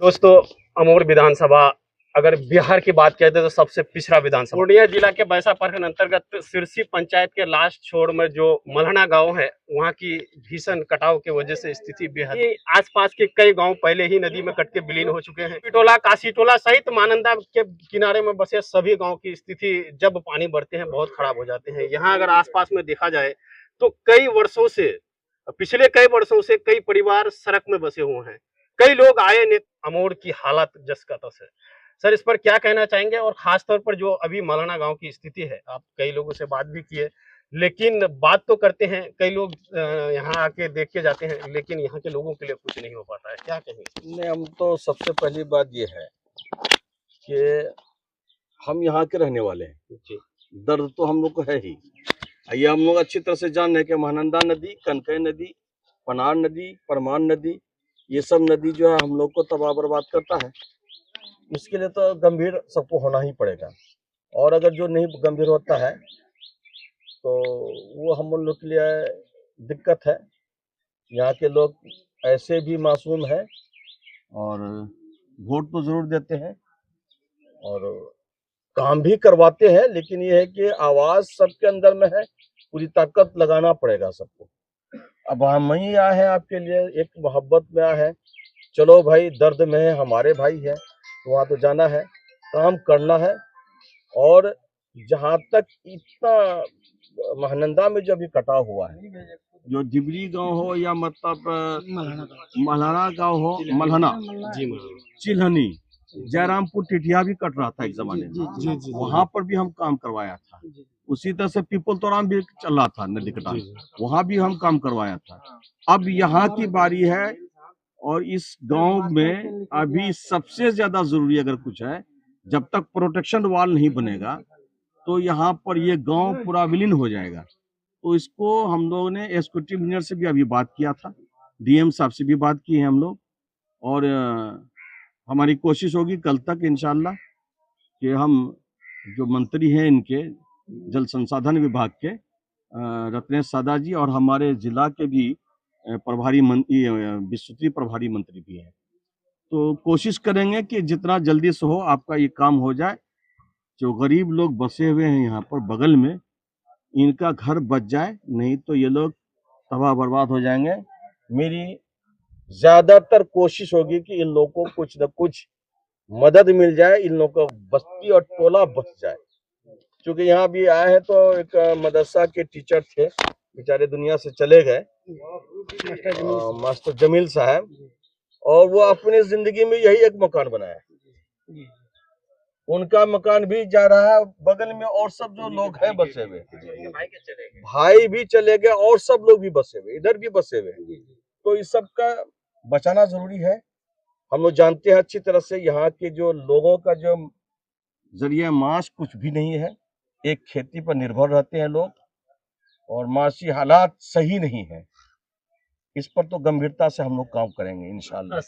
दोस्तों, अमोर विधानसभा अगर बिहार की बात कहते तो सबसे पिछड़ा विधानसभा पूर्णिया जिला के बैसा प्रखंड अंतर्गत सिरसी पंचायत के लास्ट छोर में जो मल्हना गांव है, वहां की भीषण कटाव की वजह से स्थिति बेहद। आसपास के कई गांव पहले ही नदी में कट के विलीन हो चुके हैं। टोला, काशीटोला सहित महानंदा के किनारे में बसे सभी गाँव की स्थिति जब पानी बढ़ते हैं बहुत खराब हो जाते हैं। यहाँ अगर आसपास में देखा जाए तो पिछले कई वर्षों से कई परिवार सड़क में बसे हुए हैं। कई लोग आए ने अमोर की हालत जस का तस है। सर, इस पर क्या कहना चाहेंगे? और खास तौर पर जो अभी मल्हना गांव की स्थिति है, आप कई लोगों से बात भी किए, लेकिन बात तो करते हैं, कई लोग यहाँ आके देख के जाते हैं, लेकिन यहाँ के लोगों के लिए कुछ नहीं हो पाता है। क्या कहेंगे? नहीं, हम तो सबसे पहली बात ये है कि हम यहाँ के रहने वाले हैं। दर्द तो हम लोग को है ही। ये हम लोग अच्छी तरह से जान रहे हैं कि महानंदा नदी, कनकई नदी, पनार नदी, परमान नदी, ये सब नदी जो है हम लोग को तबाह बर्बाद करता है। इसके लिए तो गंभीर सबको होना ही पड़ेगा, और अगर जो नहीं गंभीर होता है तो वो हम लोग के लिए दिक्कत है। यहाँ के लोग ऐसे भी मासूम है और वोट तो जरूर देते हैं और काम भी करवाते हैं, लेकिन ये है कि आवाज सबके अंदर में है, पूरी ताकत लगाना पड़ेगा सबको। अब हम ही आए हैं आपके लिए, एक मोहब्बत में आए हैं, चलो भाई दर्द में है, हमारे भाई है तो वहाँ तो जाना है, काम करना है। और जहाँ तक इतना महानंदा में जो अभी कटाव हुआ है, जो डिबरी गांव हो या मतलब मल्हना गांव हो, मल्हना चिल्हनी, जयरामपुर टिटिया भी कट रहा था एक जमाने में, वहां पर भी हम काम करवाया था। उसी तरह से पीपल तोराम भी चल रहा था नदी कटाव, वहां भी हम काम करवाया था। अब यहाँ की बारी है, और इस गांव में अभी सबसे ज्यादा जरूरी अगर कुछ है, जब तक प्रोटेक्शन वॉल नहीं बनेगा तो यहाँ पर ये गांव पूरा विलीन हो जाएगा। तो इसको हम लोगों ने एग्जीक्यूटिव इंजीनियर से भी अभी बात किया था, डीएम साहब से भी बात की है हम लोग, और हमारी कोशिश होगी कल तक इंशाल्लाह कि हम जो मंत्री हैं इनके जल संसाधन विभाग के रत्नेश सादा जी, और हमारे जिला के भी प्रभारी मंत्री, विस्तृत प्रभारी मंत्री भी हैं, तो कोशिश करेंगे कि जितना जल्दी से हो आपका ये काम हो जाए। जो गरीब लोग बसे हुए हैं यहाँ पर बगल में, इनका घर बच जाए, नहीं तो ये लोग तबाह बर्बाद हो जाएंगे। मेरी ज्यादातर कोशिश होगी कि इन लोगों को कुछ न कुछ मदद मिल जाए, इन लोगों को बस्ती और टोला बच जाए। क्योंकि यहाँ भी आए हैं तो एक मदरसा के टीचर थे, बेचारे दुनिया से चले गए, मास्टर जमील साहब, और वो अपनी जिंदगी में यही एक मकान बनाया, उनका मकान भी जा रहा है, बगल में और सब जो लोग हैं बसे हुए, भाई भी चले गए और सब लोग भी बसे हुए, इधर भी बसे हुए। तो इस सब का बचाना जरूरी है। हम लोग जानते हैं अच्छी तरह से यहाँ के जो लोगों का जो जरिया माश कुछ भी नहीं है, एक खेती पर निर्भर रहते हैं लोग, और माशी हालात सही नहीं है। इस पर तो गंभीरता से हम लोग काम करेंगे इंशाल्लाह।